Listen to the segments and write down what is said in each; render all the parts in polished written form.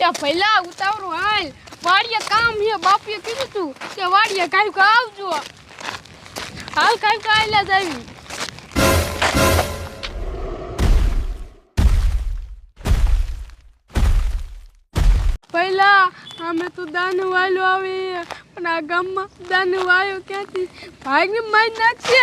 એ પહેલા ઉતાવળું હાલ વાડીએ કામ હે બાપીએ કીધું તું કે વાડીએ કાંઈક આવજો હાલ કાંઈક આયલા જ આવી પહેલા અમે તો દાન વાયલો આવી પણ આ ગામમાં દાન વાયો ક્યાંથી ભાગને મારી નાખશે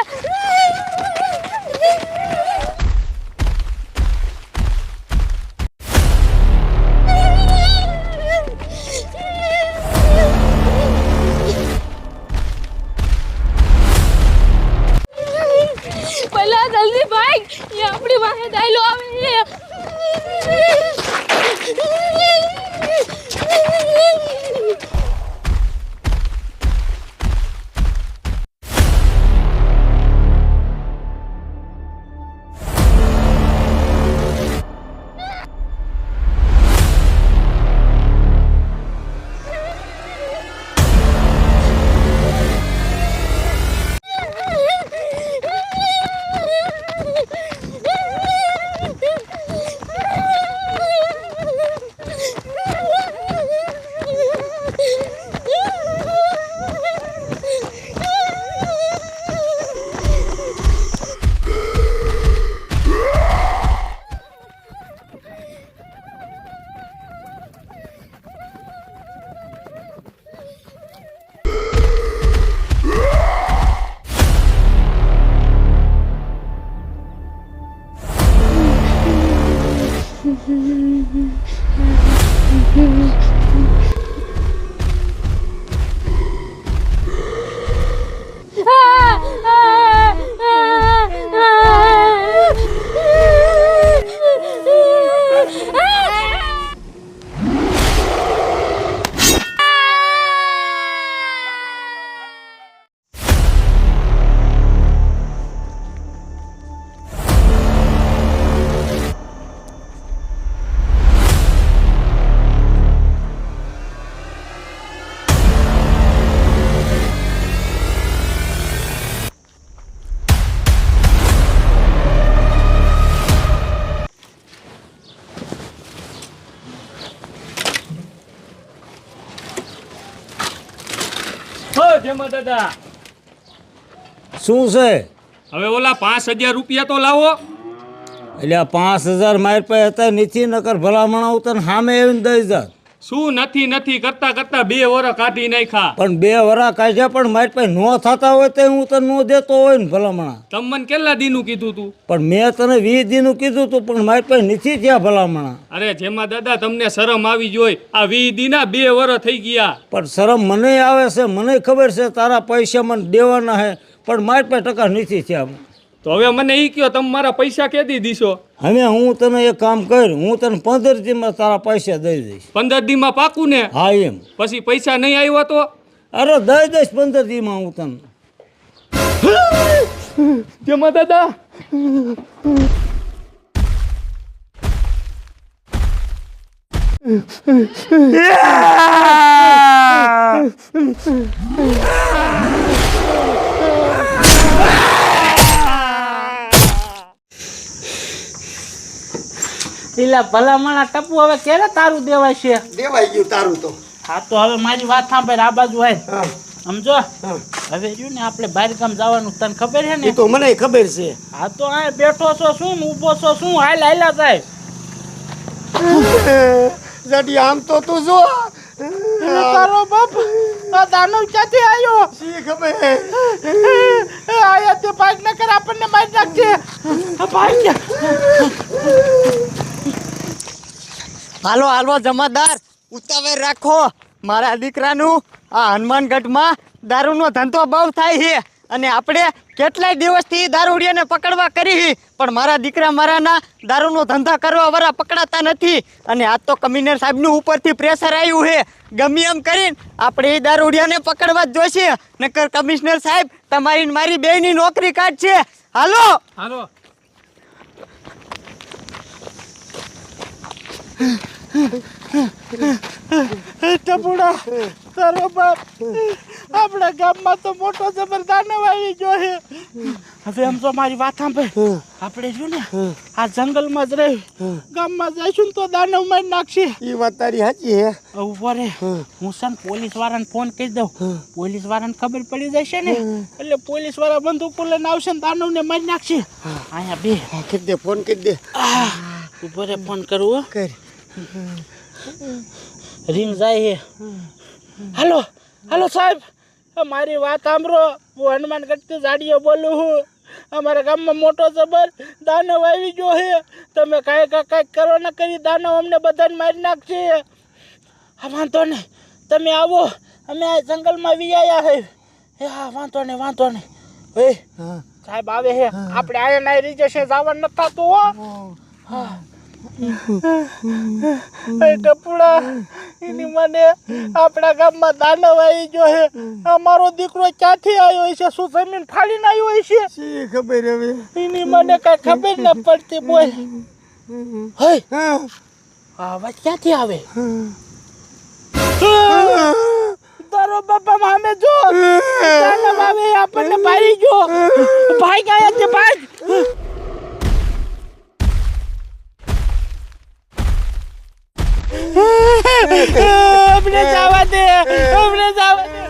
પહેલા જલ્દી ભાગ એ આપણી પાસે દાયલો આવે દાદા શું છે હવે ઓલા 5000 રૂપિયા તો લાવો એટલે 5000 મારી પાસે હતા નથી નકર ભલામણ આવતા સામે આવીને દઈ જાત શું નથી કરતા 2 વર્ષ કાઢી નાખ્યા પણ 2 વરા કાઢ્યા પણ મારી પાસે નો થતા હોય તો હું તને નો દેતો હોય ને ભલામણા તમ મને કેટલા દીનું કીધું તું પણ મેં તને 20 દીનું કીધું તું પણ મારી પાસે નથી થયા ભલામણા અરે જેમાં દાદા તમને શરમ આવી જોઈ આ 20 દીના 2 વર્ષ થઈ ગયા પણ શરમ મને આવે છે મને ખબર છે તારા પૈસા મને દેવાના છે પણ મારી પાસે ટકા નથી થયા તો હવે મને ઈ કયો તમે મારા પૈસા કેદી દીશો હવે હું તને એક કામ કર હું તને 15 દીમાં તારા પૈસા દઈ દઈશ 15 દીમાં પાકું ને હા એમ પછી પૈસા નહીં આવ્યા તો અરે દઈ દઈશ 15 દીમાં હું તને જેમાં દાદા પેલા ભલામણા ટપુ હવે ક્યારે તારું દેવાય છે દેવાઈ ગયું તારું તો હા તો હવે મારી વાત સાંભળ આ બાજુ હોય સમજો હવે રહ્યું ને આપણે બહાર ગામ જવાનું તને ખબર છે ને એ તો મને ખબર છે હા તો આ બેઠો છો શું ને ઊભો છો શું હાલ્યા જાય જડી આમ તો તું જો તારો બાપ આ દાનવ ક્યાંથી આવ્યો શી ખબર આયા તે ભાગ ન કર આપણને મારી નાખશે આ ભાગ હાલો હાલો જમાદાર ઉતાવળ રાખો મારા દીકરાનું આ હનુમાનગઢમાં દારૂનો ધંધો બહુ થાય છે અને આપણે કેટલાય દિવસથી દારૂડિયાને પકડવા કરી પણ મારા દીકરા મારાના દારૂનો ધંધા કરવા વાળા પકડાતા નથી અને આજ તો કમિશનર સાહેબનું ઉપરથી પ્રેશર આવ્યું છે ગમે એમ કરીને આપણે એ દારૂડિયાને પકડવા જ જોઈશે નકર કમિશનર સાહેબ તમારી મારી બેયની નોકરી કાઢશે હાલો હાલો ટપુડા તારો બાપ આપણા ગામમાં તો મોટો જબર દાનવ આવી ગયો છે. હવે આમ તો મારી વાત સાંભળ, આપણે જો ને આ જંગલમાં જ રહી, ગામમાં જઈશું ને તો દાનવ મારી નાખશે. એ વાત તારી સાચી હે. ઉભો રે, હું છે ને પોલીસ વાળાને ફોન કરી દઉં. પોલીસ વાળાને ખબર પડી જશે ને એટલે પોલીસ વાળા બંદૂકો લઈને આવશે ને દાનવને મારી નાખશે. અહીંયા બે કરી દે, ફોન કરી દે. ઉભો રે, ફોન કરું હો. કર. રીંગ જાય છે. હાલો હાલો સાહેબ, મારી વાત સાંભળો. હું હનુમાનગઢથી જાડીઓ બોલું છું. અમારા ગામમાં મોટો જબર દાનવ આવી ગયો છે. તમે કાંઈક કરો ને કરી દાનવ અમને બધાને મારી નાખશે. હા વાંધો નહીં, તમે આવો, અમે આ જંગલમાં વિયાયા છે. હા વાંધો નહીં વાંધો નહીં. હે સાહેબ આવે છે, આપણે આયા ના રહી જશે, જવાનું નથી થતું હો. હા ટપુડા, એની મને આપણા ગામમાં દાનવ આવી ગયો છે. અમારો દીકરો ક્યાંથી આવ્યો છે? શું જમીન ફાડીને આવ્યો છે? શી ખબર હવે. એની મને કઈ ખબર ન પડતી. બોલ હે, અવાજ ક્યાંથી આવે? તારો બાપા મામે જો દાનવ આવે, આપણને મારી ગયો. ભાઈ ગયા છે, ભાઈ. અમને જવા દે, અમને જવા દે.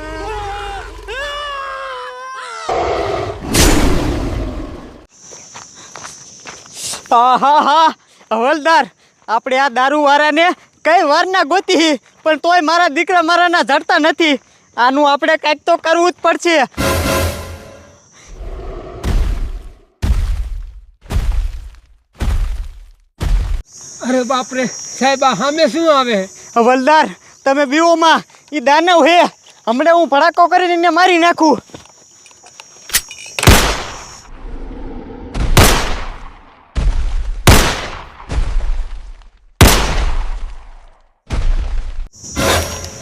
આહાહા, હવલદાર, આપણે આ દારૂવાળાને કઈ વાર ના ગોતી, પણ તોય મારા દીકરા મારાના જડતા નથી. આનું આપણે કંઈક તો કરવું જ પડશે. અરે બાપરે સાહેબ, આ સામે શું આવે? હવલદાર, તમે બીઓમાં, એ દાનવ હે. હમણાં હું ભડાકો કરીને એને મારી નાખું.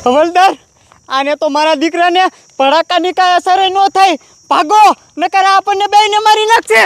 હવલદાર, આને તો મારા દીકરાને ભડાકાની કાંઈ અસર ન થાય. ભાગો, નકર આપણને બેયને મારી નાખશે.